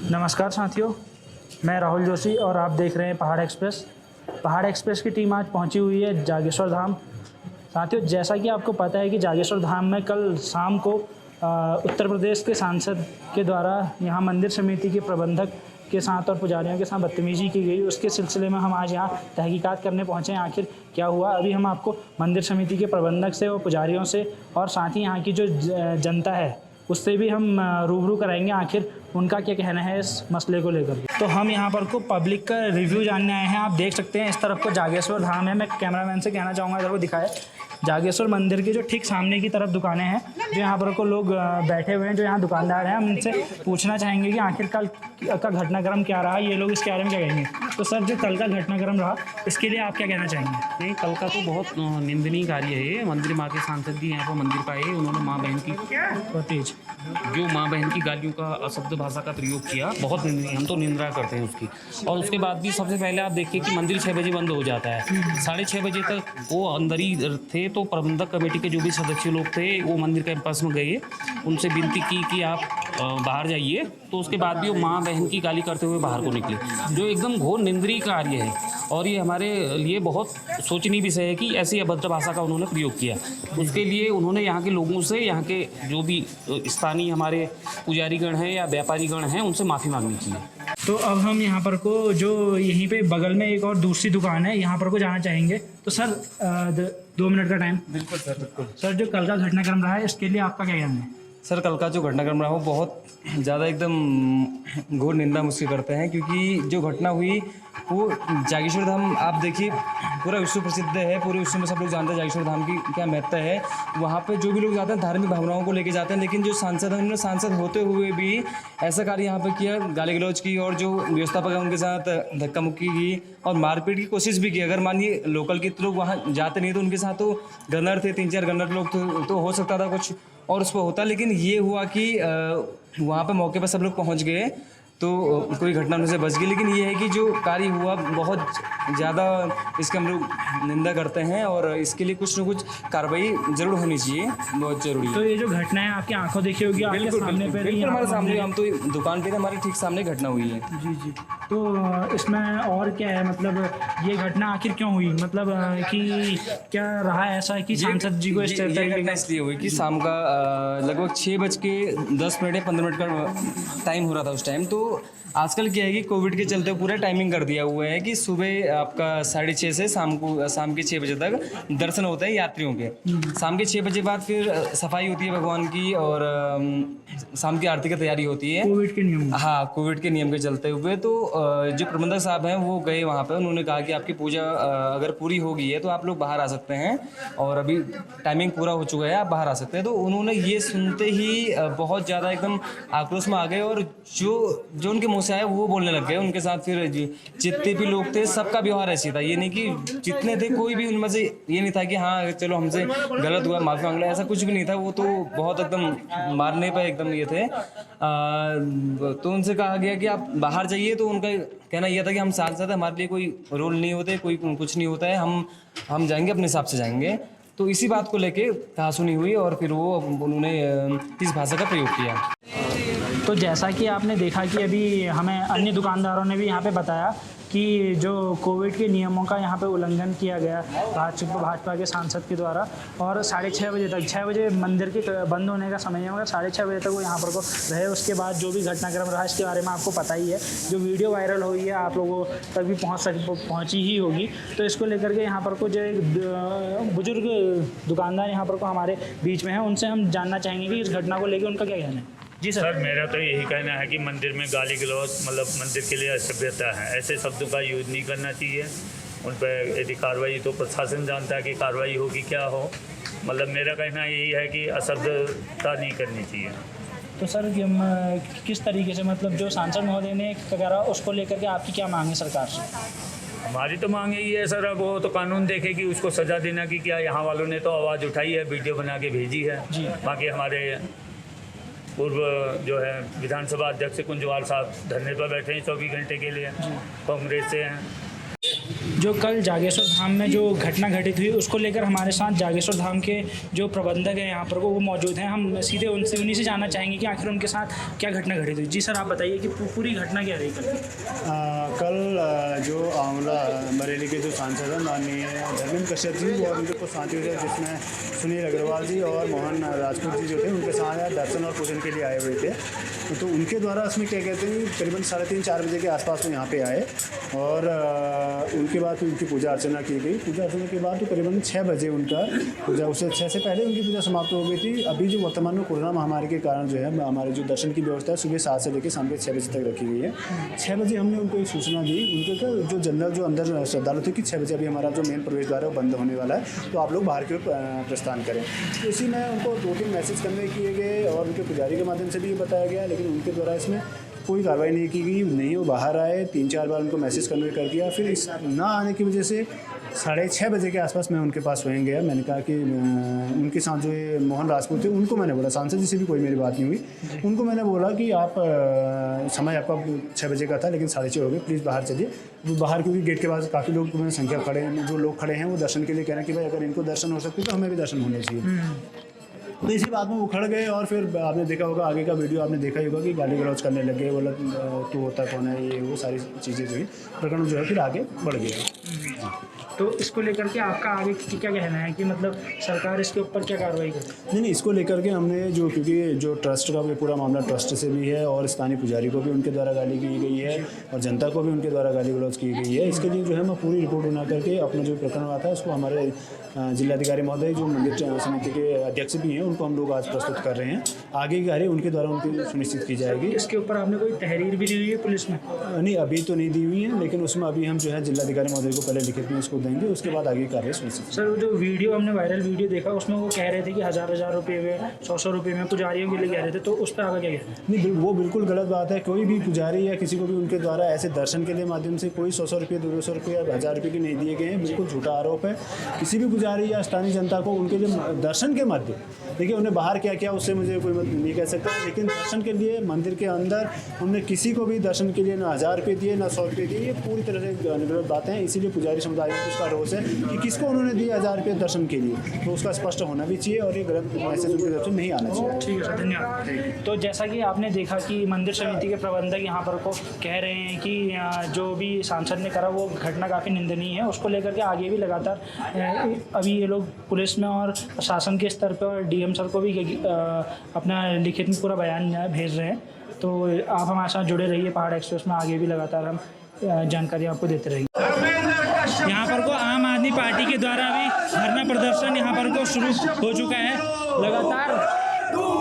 नमस्कार साथियों, मैं राहुल जोशी और आप देख रहे हैं पहाड़ एक्सप्रेस। पहाड़ एक्सप्रेस की टीम आज पहुंची हुई है जागेश्वर धाम। साथियों, जैसा कि आपको पता है कि जागेश्वर धाम में कल शाम को उत्तर प्रदेश के सांसद के द्वारा यहाँ मंदिर समिति के प्रबंधक के साथ और पुजारियों के साथ बदतमीजी की गई। उसके सिलसिले में हम आज यहाँ तहकीकात करने पहुँचे हैं, आखिर क्या हुआ। अभी हम आपको मंदिर समिति के प्रबंधक से और पुजारियों से और साथ ही यहाँ की जो जनता है उससे भी हम रूबरू कराएंगे, आखिर उनका क्या कहना है इस मसले को लेकर। तो हम यहाँ पर को पब्लिक का रिव्यू जानने आए हैं। आप देख सकते हैं इस तरफ को जागेश्वर धाम है। मैं कैमरामैन से कहना चाहूँगा इधर को दिखाए। जागेश्वर मंदिर के जो ठीक सामने की तरफ दुकानें हैं, जो यहाँ पर को लोग बैठे हुए हैं, जो यहाँ दुकानदार हैं। हम इनसे पूछना चाहेंगे कि आखिर कल का घटनाक्रम क्या रहा, ये लोग इसके बारे में क्या कहेंगे। तो सर, जो कल का घटनाक्रम रहा इसके लिए आप क्या कहना चाहेंगे। नहीं, कल का तो बहुत निंदनीय कार्य है। मंदिर माँ के सांसद भी यहाँ पर मंदिर पर आए, उन्होंने माँ बहन की तेज जो माँ बहन की गालियों का अशब्द भाषा का प्रयोग किया, बहुत निंदनीय। हम तो निंदा करते हैं उसकी। और उसके बाद भी सबसे पहले आप देखिए कि मंदिर 6 बजे बंद हो जाता है, 6:30 बजे तक वो अंदर ही थे। तो प्रबंधक कमेटी के जो भी सदस्य लोग थे वो मंदिर कैंपस में गए, उनसे विनती की कि आप बाहर जाइए। तो उसके बाद भी वो माँ बहन की गाली करते हुए बाहर को निकले, जो एकदम घोर निंदनीय कार्य है। और ये हमारे लिए बहुत सोचनीय विषय है कि ऐसी अभद्र भाषा का उन्होंने प्रयोग किया। उसके लिए उन्होंने यहाँ के लोगों से, यहाँ के जो भी स्थानीय हमारे पुजारीगण हैं या व्यापारीगण हैं, उनसे माफ़ी मांगनी चाहिए। तो अब हम यहाँ पर को जो यहीं पे बगल में एक और दूसरी दुकान है, यहाँ पर को जाना चाहेंगे। तो सर 2 मिनट का टाइम। बिल्कुल सर, बिल्कुल सर, जो कल का घटनाक्रम रहा है इसके लिए आपका क्या कहना है। सर, कल का जो घटनाक्रम रहा वो बहुत ज़्यादा एकदम घोर निंदा मुझसे करते हैं, क्योंकि जो घटना हुई वो जागेश्वर धाम, आप देखिए पूरा विश्व प्रसिद्ध है, पूरे विश्व में सब लोग जानते हैं जागेश्वर धाम की क्या महत्ता है। वहाँ पे जो भी लोग जाते हैं धार्मिक भावनाओं को लेके जाते हैं, लेकिन जो सांसद हैं उन्होंने सांसद होते हुए भी ऐसा कार्य यहाँ पे किया, गाली गलौज की, और जो व्यवस्थापक है उनके साथ धक्का मुक्की की और मारपीट की कोशिश भी की। अगर मानिए लोकल के लोग वहाँ जाते नहीं तो उनके साथ तो गनर थे, 3-4 गनर लोग तो हो सकता था कुछ और उस पर होता। लेकिन ये हुआ कि वहाँ पे मौके पर सब लोग पहुँच गए तो कोई घटना उनसे बच गई। लेकिन ये है कि जो कार्य हुआ बहुत ज़्यादा, इसके हम लोग निंदा करते हैं और इसके लिए कुछ न कुछ कार्रवाई जरूर होनी चाहिए, बहुत जरूरी है। तो ये जो घटना है आपकी आंखों देखी होगी, आपके सामने पे बिल्कुल हमारे सामने, हम तो दुकान पे थे, हमारे ठीक सामने घटना हुई है। जी जी। तो इसमें और क्या है, मतलब ये घटना आखिर क्यों हुई, मतलब कि क्या रहा ऐसा कि सांसद जी को इस ये घटना इसलिए हुई कि शाम का लगभग 6:10 या 15 मिनट का टाइम हो रहा था उस टाइम। तो आजकल क्या है कि कोविड के चलते पूरा टाइमिंग कर दिया हुआ है कि सुबह आपका 6:30 से शाम के 6 बजे तक दर्शन होते हैं यात्रियों के। शाम के 6 बजे बाद फिर सफाई होती है भगवान की और शाम की आरती की तैयारी होती है कोविड के नियम। हाँ, कोविड के नियम के चलते हुए। तो जो प्रबंधक साहब हैं वो गए वहाँ पे, उन्होंने कहा कि आपकी पूजा अगर पूरी हो गई है तो आप लोग बाहर आ सकते हैं और अभी टाइमिंग पूरा हो चुका है, आप बाहर आ सकते हैं। तो उन्होंने ये सुनते ही बहुत ज़्यादा एकदम आक्रोश में आ गए और जो उनके मुँह से आए वो बोलने लग गए। उनके साथ फिर जितने भी लोग थे सबका व्यवहार ऐसी था, ये नहीं कि जितने थे कोई भी उनमें से ये नहीं था कि हाँ चलो हमसे गलत हुआ माफ़ी मांग लो, ऐसा कुछ भी नहीं था। वो तो बहुत एकदम मारने पर एकदम ये थे। तो उनसे कहा गया कि आप बाहर जाइए। तो उनका कहना यह था कि हम सांसद, हमारे लिए कोई रोल नहीं होते, कोई कुछ नहीं होता है, हम जाएंगे अपने हिसाब से जाएंगे। तो इसी बात को लेके कहासुनी हुई और फिर उन्होंने इस भाषा का प्रयोग किया। तो जैसा कि आपने देखा कि अभी हमें अन्य दुकानदारों ने भी यहाँ पे बताया कि जो कोविड के नियमों का यहाँ पे उल्लंघन किया गया भाजपा के सांसद के द्वारा, और 6:30 बजे तक, 6 बजे मंदिर के बंद होने का समय होगा, 6:30 बजे तक वो यहाँ पर को रहे। उसके बाद जो भी घटनाक्रम रहा इसके बारे में आपको पता ही है, जो वीडियो वायरल हुई है आप लोगों तक भी पहुँची ही होगी। तो इसको लेकर के यहाँ पर को जो एक बुजुर्ग दुकानदार यहाँ पर को हमारे बीच में है, उनसे हम जानना चाहेंगे कि इस घटना को लेकर उनका क्या कहना है। जी सर, मेरा तो यही कहना है कि मंदिर में गाली गलौज मतलब मंदिर के लिए असभ्यता है, ऐसे शब्दों का यूज नहीं करना चाहिए। उन पर यदि कार्रवाई तो प्रशासन जानता है कि कार्रवाई होगी क्या हो। मतलब मेरा कहना यही है कि असभ्यता नहीं करनी चाहिए। तो सर किस तरीके से, मतलब जो सांसद महोदय ने करा उसको लेकर के आपकी क्या मांग है सरकार से। हमारी तो मांग यही है सर, अब वो तो कानून देखे कि उसको सज़ा देना की क्या। यहाँ वालों ने तो आवाज़ उठाई है, वीडियो बना के भेजी है जी। बाकी हमारे पूर्व जो है विधानसभा अध्यक्ष कुंजवाल साहब धरने पर बैठे हैं 24 घंटे के लिए, कांग्रेस से हैं। जो कल जागेश्वर धाम में जो घटना घटित हुई उसको लेकर हमारे साथ जागेश्वर धाम के जो प्रबंधक हैं यहाँ पर वो मौजूद हैं। हम सीधे उन्हीं से जानना चाहेंगे कि आखिर उनके साथ क्या घटना घटित हुई। जी सर, आप बताइए कि पूरी घटना क्या रही कल जो आंवला बरेली के जो सांसद हैं माननीय धर्मेंद्र कश्यप जी और उनके कुछ साथियों थे, जिसमें सुनील अग्रवाल जी और मोहन राजपूत जी जो थे, उनके साथ दर्शन और पूजन के लिए आए हुए थे। तो उनके द्वारा उसमें क्या कहते हैं करीबन 3:30-4 बजे के आसपास में यहाँ पे आए और उनके बाद उनकी पूजा अर्चना की गई। पूजा अर्चना के बाद तो करीबन 6 बजे उनका पूजा, उससे 6 से पहले उनकी पूजा समाप्त हो गई थी। अभी जो वर्तमान में कोरोना महामारी के कारण जो है हमारे जो दर्शन की व्यवस्था है सुबह 7 से लेकर शाम के 6 बजे तक रखी गई है। 6 बजे हमने उनको एक सूचना दी, उनके का जो जनरल जो अंदर श्रद्धालु थे कि 6 बजे अभी हमारा जो मेन प्रवेश द्वार है वो बंद होने वाला है, तो आप लोग बाहर की ओर प्रस्थान करें। तो इसी में उनको 2-3 मैसेज कन्वे किए गए और उनके पुजारी के माध्यम से भी ये बताया गया, लेकिन उनके द्वारा इसमें कोई कार्रवाई नहीं की गई। नहीं वो बाहर आए, 3-4 बार उनको मैसेज कन्वे कर दिया। फिर इस ना आने की वजह से 6:30 बजे के आसपास मैं उनके पास स्वयं गया। मैंने कहा कि उनके साथ जो ये मोहन राजपूत थे उनको मैंने बोला, सांसद जी से भी कोई मेरी बात नहीं हुई, उनको मैंने बोला कि आप समय आपका 6 बजे का था लेकिन 6:30 हो गए, प्लीज़ बाहर चलिए। बाहर क्योंकि गेट के पास काफ़ी लोग संख्या खड़े हैं, जो लोग खड़े हैं वो दर्शन के लिए कह रहे हैं कि भाई अगर इनको दर्शन हो सकते तो हमें भी दर्शन होने चाहिए। तो इसी बात में वो खड़ गए और फिर आपने देखा होगा, आगे का वीडियो आपने देखा ही होगा कि गाली गलौज करने लगे, बोला तू होता कौन है, ये वो सारी चीज़ें जो है प्रकरण जो है फिर आगे बढ़ गया। तो इसको लेकर के आपका आगे क्या कहना है कि मतलब सरकार इसके ऊपर क्या कार्रवाई करे? नहीं, इसको लेकर के हमने जो, क्योंकि जो ट्रस्ट का भी पूरा मामला ट्रस्ट से भी है और स्थानीय पुजारी को भी उनके द्वारा गाली की गई है और जनता को भी उनके द्वारा गाली गलौज की गई है। इसके लिए जो है मैं पूरी रिपोर्ट बना करके अपना जो प्रकरण हुआ था उसको हमारे जिलाधिकारी महोदय जो मंदिर समिति के अध्यक्ष भी हैं उनको हम लोग आज प्रस्तुत कर रहे हैं। आगे की कार्य उनके द्वारा उनकी सुनिश्चित की जाएगी। इसके ऊपर आपने कोई तहरीर भी दी हुई है पुलिस में? नहीं, अभी तो नहीं दी हुई है, लेकिन उसमें अभी हम जो है जिलाधिकारी महोदय को पहले लिखित में उसको देंगे, उसके बाद आगे कार्य सुनिश्चित। सर, जो वीडियो हमने वायरल वीडियो देखा उसमें वो कह रहे थे कि 1000-1000 रुपये में 100-100 रुपये में पुजारियों के लिए कह रहे थे, तो उस पर आगे क्या कहना है? नहीं, वो बिल्कुल गलत बात है। कोई भी पुजारी या किसी को भी उनके द्वारा ऐसे दर्शन के लिए माध्यम से कोई 100-100 रुपये, 200 रुपये या 1000 रुपये के नहीं दिए गए हैं, बिल्कुल झूठा आरोप है। किसी भी पुजारी या स्थानीय जनता को उनके जो दर्शन के मध्य, देखिए उन्हें बाहर क्या किया उससे मुझे कोई नहीं कह सकता, लेकिन दर्शन के लिए मंदिर के अंदर उन्होंने किसी को भी दर्शन के लिए ना 1000 रुपये दिए ना 100 रुपये दिए, ये पूरी तरह से गलत बातें हैं। इसीलिए पुजारी समुदाय को उसका रोष है कि किसको उन्होंने दिए 1000 रुपये दर्शन के लिए, तो उसका स्पष्ट होना भी चाहिए और ये गलत मैसेज उनकी तरफ से नहीं आना चाहिए। ठीक है सर, धन्यवाद। तो जैसा कि आपने देखा कि मंदिर समिति के प्रबंधक यहाँ पर को कह रहे हैं कि जो भी सांसद ने करा वो घटना काफ़ी निंदनीय है, उसको लेकर के आगे भी लगातार अभी ये लोग पुलिस में और शासन के स्तर पर और डीएम सर को भी अपना लिखित में पूरा बयान भेज रहे हैं। तो आप हमारे साथ जुड़े रहिए, पहाड़ एक्सप्रेस में आगे भी लगातार हम जानकारी आपको देते रहेंगे। यहाँ पर को आम आदमी पार्टी के द्वारा भी धरना प्रदर्शन यहाँ पर को शुरू हो चुका है। लगातार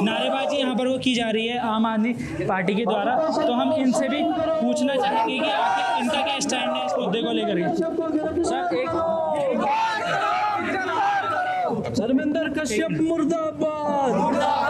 नारेबाजी यहाँ पर वो की जा रही है आम आदमी पार्टी के द्वारा। तो हम इनसे भी पूछना चाहेंगे कि आखिर इनका क्या स्टैंड है इस मुद्दे को लेकर के। सर, धर्मेंद्र कश्यप मुर्दाबाद।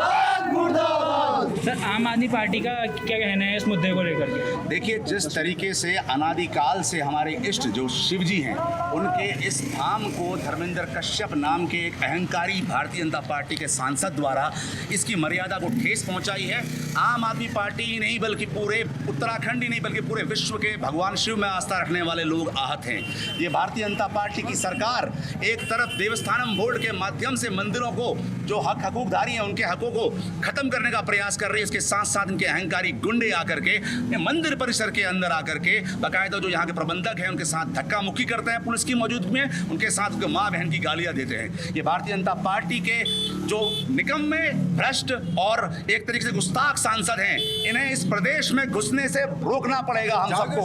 सर, आम आदमी पार्टी का क्या कहना है इस मुद्दे को लेकर के? देखिए, जिस तरीके से अनादिकाल से हमारे इष्ट जो शिव जी हैं उनके इस धाम को धर्मेंद्र कश्यप नाम के एक अहंकारी भारतीय जनता पार्टी के सांसद द्वारा इसकी मर्यादा को ठेस पहुंचाई है। आम आदमी पार्टी ही नहीं बल्कि पूरे उत्तराखंड ही नहीं बल्कि पूरे विश्व के भगवान शिव में आस्था रखने वाले लोग आहत हैं। ये भारतीय जनता पार्टी की सरकार एक तरफ देवस्थानम बोर्ड के माध्यम से मंदिरों को जो हकूकधारी हैं उनके हकों को खत्म करने का प्रयास कर रही है, इसके साथ साथ इनके अहंकारी गुंडे आकर के मंदिर परिसर के अंदर आकर के बाकायदा जो यहाँ के प्रबंधक हैं उनके साथ धक्का मुक्की करते हैं पुलिस की मौजूदगी में, उनके साथ उनके माँ बहन की गालियां देते हैं। ये भारतीय जनता पार्टी के जो निकम्मे, भ्रष्ट और एक तरीके से गुस्ताख सांसद हैं, इन्हें इस प्रदेश में घुसने से रोकना पड़ेगा। हम सबको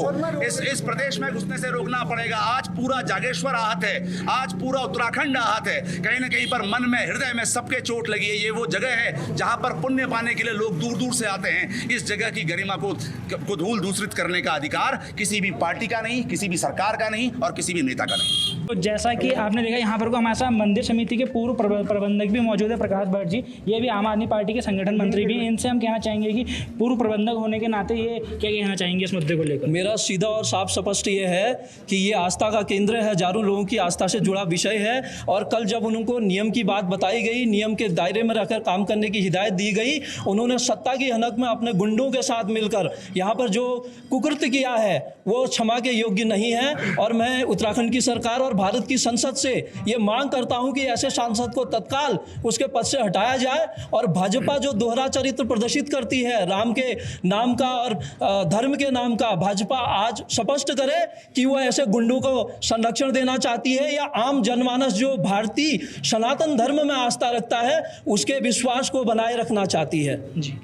इस प्रदेश में घुसने से रोकना पड़ेगा। आज पूरा जागेश्वर आहत है, आज पूरा उत्तराखंड आहत है। कहीं ना कहीं पर मन में, हृदय में सबके चोट लगी है। ये वो जगह है जहां पर पुण्य पाने के लिए लोग दूर दूर से आते हैं। इस जगह की गरिमा को धूल दूषित करने का अधिकार किसी भी पार्टी का नहीं, किसी भी सरकार का नहीं और किसी भी नेता का नहीं। तो जैसा कि आपने देखा यहाँ पर को हमारे साथ मंदिर समिति के पूर्व प्रबंधक भी मौजूद है, प्रकाश भट्ट जी। ये भी आम आदमी पार्टी के संगठन मंत्री भी हैं। इनसे हम कहना चाहेंगे कि पूर्व प्रबंधक होने के नाते ये क्या कहना चाहेंगे इस मुद्दे को लेकर? मेरा सीधा और साफ स्पष्ट ये है कि ये आस्था का केंद्र है, हजारों लोगों की आस्था से जुड़ा विषय है। और कल जब उनको नियम की बात बताई गई, नियम के दायरे में रहकर काम करने की हिदायत दी गई, उन्होंने सत्ता की हनक में अपने गुंडों के साथ मिलकर यहाँ पर जो कुकृत्य किया है वो क्षमा के योग्य नहीं है। और मैं उत्तराखंड की सरकार और भारत की संसद से ये मांग करता हूं कि ऐसे सांसद को तत्काल उसके पद से हटाया जाए। और भाजपा जो दोहरा चरित्र प्रदर्शित करती है राम के नाम का और धर्म के नाम का, भाजपा आज स्पष्ट करे कि वो ऐसे गुंडों को संरक्षण देना चाहती है या आम जनमानस जो भारतीय सनातन धर्म में आस्था रखता है उसके विश्वास को बनाए रखना चाहती है। जी,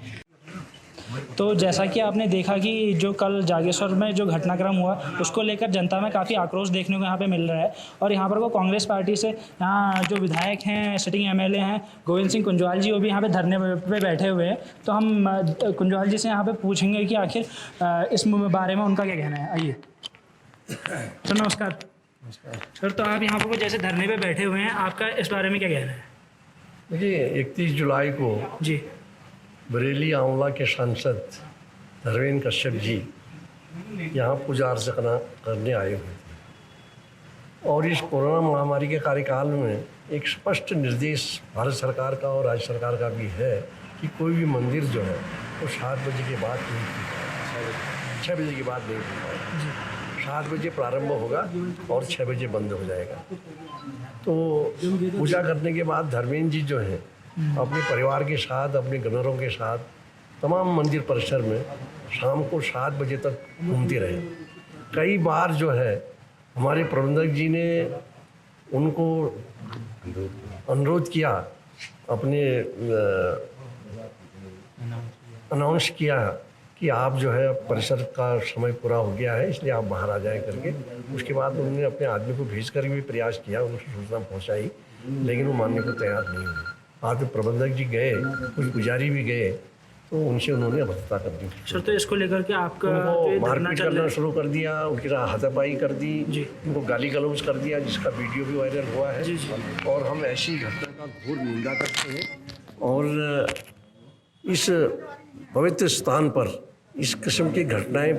तो जैसा कि आपने देखा कि जो कल जागेश्वर में जो घटनाक्रम हुआ उसको लेकर जनता में काफ़ी आक्रोश देखने को यहाँ पे मिल रहा है। और यहाँ पर वो कांग्रेस पार्टी से यहाँ जो विधायक हैं, सिटिंग एमएलए हैं गोविंद सिंह कुंजवाल जी, वो भी यहाँ पे धरने पे बैठे हुए हैं। तो हम कुंजवाल जी से यहाँ पे पूछेंगे कि आखिर इस बारे में उनका क्या कहना है। आइए सर, नमस्कार। सर, तो आप यहाँ पर जैसे धरने पर बैठे हुए हैं, आपका इस बारे में क्या कहना है? देखिए, 31 जुलाई को जी बरेली आंवला के सांसद धर्मेंद्र कश्यप जी यहाँ पूजा अर्चना करने आए हुए थे। और इस कोरोना महामारी के कार्यकाल में एक स्पष्ट निर्देश भारत सरकार का और राज्य सरकार का भी है कि कोई भी मंदिर जो है वो 7 बजे के बाद नहीं खुलेगा, 6 बजे के बाद नहीं खुलेगा। 7 बजे प्रारंभ होगा और 6 बजे बंद हो जाएगा। तो पूजा करने के बाद धर्मेंद्र जी जो है अपने परिवार के साथ, अपने गनरों के साथ तमाम मंदिर परिसर में शाम को 7 बजे तक घूमते रहे। कई बार जो है हमारे प्रबंधक जी ने उनको अनुरोध किया, अपने अनाउंस किया कि आप जो है परिसर का समय पूरा हो गया है, इसलिए आप बाहर आ जाए करके। उसके बाद उन्होंने अपने आदमी को भेज कर भी प्रयास किया, उनको सूचना पहुंचाई, लेकिन वो मानने को तैयार नहीं हुए। बाद में प्रबंधक जी गए, कुछ पुजारी भी गए, तो उनसे उन्होंने अभद्रता कर दी। सर, तो इसको लेकर के आपका मारपीट करना शुरू कर दिया, उनकी हाथापाई कर दी, उनको गाली गलौज कर दिया, जिसका वीडियो भी वायरल हुआ है। और हम ऐसी घटना का घोर निंदा करते हैं। और इस पवित्र स्थान पर इस किस्म की घटनाएं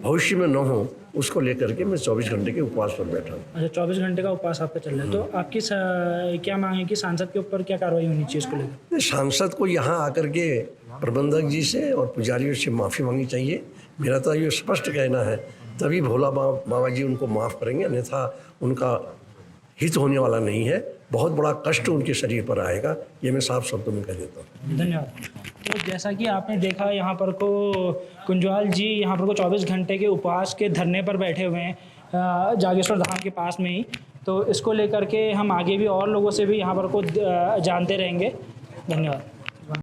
भविष्य में न हो, उसको लेकर के मैं 24 घंटे के उपवास पर बैठा हूँ। अच्छा, 24 घंटे का उपवास आपका चल रहा है। तो आपकी क्या मांग है कि सांसद के ऊपर क्या कार्रवाई होनी चाहिए इसको लेकर? सांसद को यहाँ आकर के प्रबंधक जी से और पुजारियों से माफ़ी मांगनी चाहिए। मेरा तो ये स्पष्ट कहना है, तभी भोला बाबा जी उनको माफ़ करेंगे, अन्यथा उनका हित होने वाला नहीं है। बहुत बड़ा कष्ट उनके शरीर पर आएगा, ये मैं साफ शब्दों में कह देता हूँ। धन्यवाद। तो जैसा कि आपने देखा यहाँ पर को कुंजवाल जी यहाँ पर को 24 घंटे के उपवास के धरने पर बैठे हुए हैं जागेश्वर धाम के पास में ही। तो इसको लेकर के हम आगे भी और लोगों से भी यहाँ पर को जानते रहेंगे। धन्यवाद।